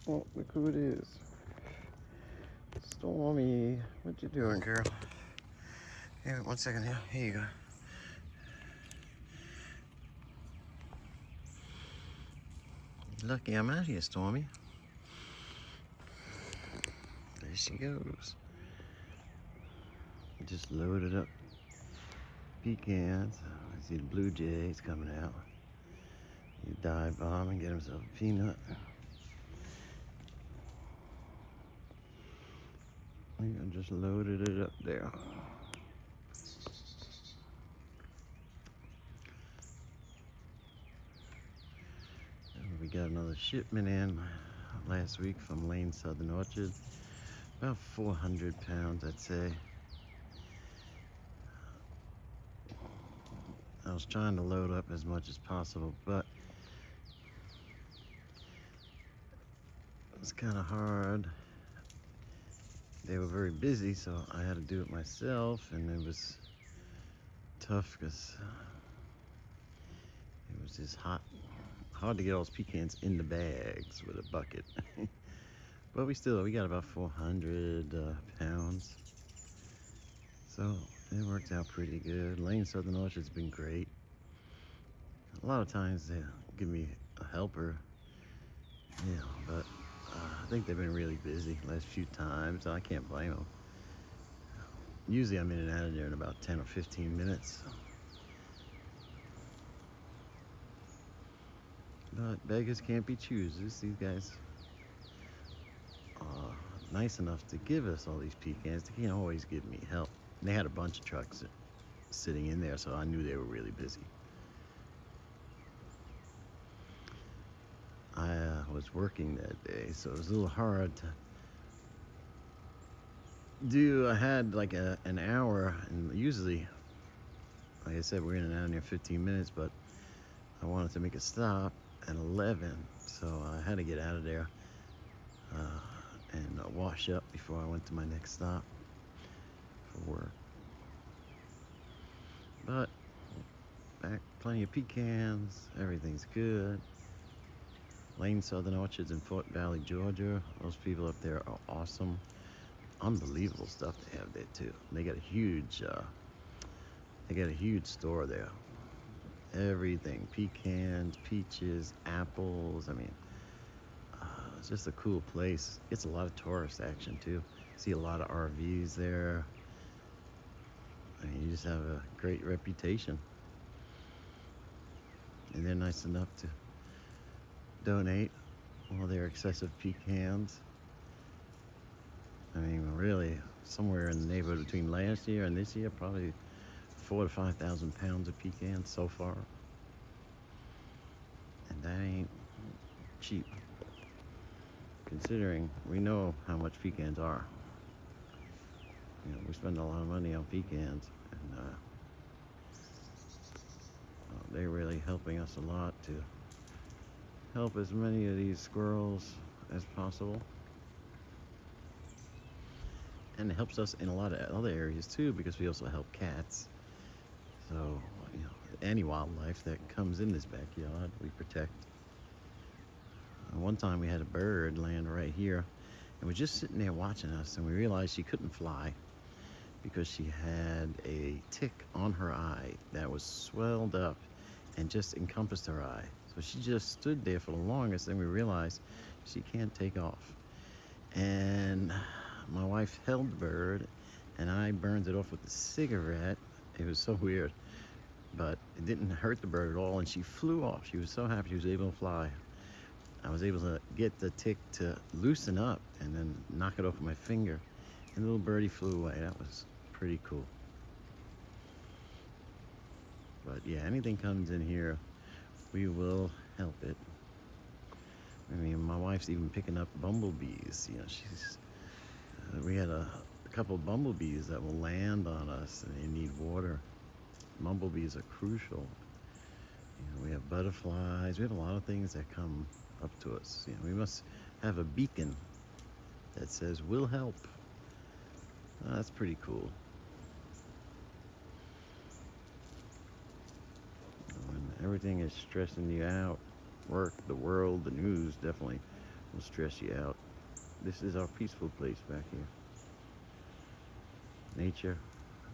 Oh, look who it is. Stormy, what you doing, girl? Here, 1 second here. Here you go. Lucky I'm out here, Stormy. There she goes. Just loaded up pecans. I see the blue jays coming out. You dive bomb and get himself a peanut. I just loaded it up there. We got another shipment in last week from Lane Southern Orchard. About 400 pounds, I'd say. I was trying to load up as much as possible, but it was kind of hard. They were very busy, so I had to do it myself, and it was tough because it was just hot. Hard to get all those pecans in the bags with a bucket. But we got about 400 pounds. So it worked out pretty good. Lane Southern Orchard's been great. A lot of times they give me a helper, but I think they've been really busy last few times. I can't blame them. Usually I'm in and out of there in about 10 or 15 minutes. But beggars can't be choosers. These guys are nice enough to give us all these pecans. They can't always give me help. And they had a bunch of trucks sitting in there, so I knew they were really busy. I was working that day, so it was a little hard to do. I had like an hour, and usually, like I said, we're in and out in there 15 minutes, but I wanted to make a stop at 11, so I had to get out of there and wash up before I went to my next stop for work. But back, plenty of pecans, everything's good. Lane Southern Orchards in Fort Valley, Georgia. Those people up there are awesome. Unbelievable stuff they have there too. They got a huge store there. Everything, pecans, peaches, apples. I mean, it's just a cool place. Gets a lot of tourist action too. See a lot of RVs there. I mean, you just have a great reputation. And they're nice enough to donate all their excessive pecans. I mean, really, somewhere in the neighborhood between last year and this year, probably 4,000 to 5,000 pounds of pecans so far. And that ain't cheap, considering we know how much pecans are. You know, we spend a lot of money on pecans, and they're really helping us a lot to help as many of these squirrels as possible. And it helps us in a lot of other areas too, because we also help cats. So, you know, any wildlife that comes in this backyard, we protect. One time we had a bird land right here, and was just sitting there watching us, and we realized she couldn't fly because she had a tick on her eye that was swelled up and just encompassed her eye. So she just stood there for the longest, and we realized she can't take off. And my wife held the bird, and I burned it off with a cigarette. It was so weird, but it didn't hurt the bird at all, and she flew off. She was so happy she was able to fly. I was able to get the tick to loosen up and then knock it off with my finger, and the little birdie flew away. That was pretty cool. But yeah, anything comes in here, we will help it. I mean, my wife's even picking up bumblebees. You know, we had a couple of bumblebees that will land on us, and they need water. Bumblebees are crucial. You know, we have butterflies. We have a lot of things that come up to us. You know, we must have a beacon that says "We'll help." That's pretty cool. When everything is stressing you out, work, the world, the news definitely will stress you out. This is our peaceful place back here. Nature,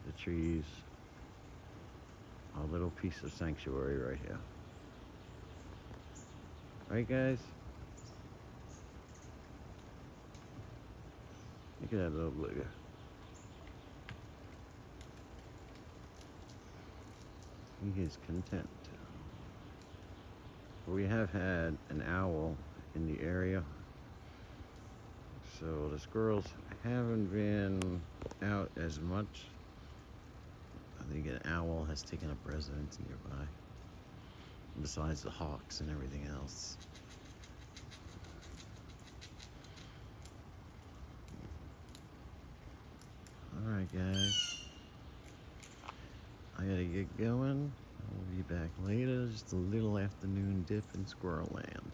the trees, our little piece of sanctuary right here. Right, guys? Look at that little bugger. He is content. We have had an owl in the area, so the squirrels haven't been out as much. I think an owl has taken up residence nearby, besides the hawks and everything else. Alright, guys, I gotta get going. I'll be back later. Just a little afternoon dip in Squirrel Land.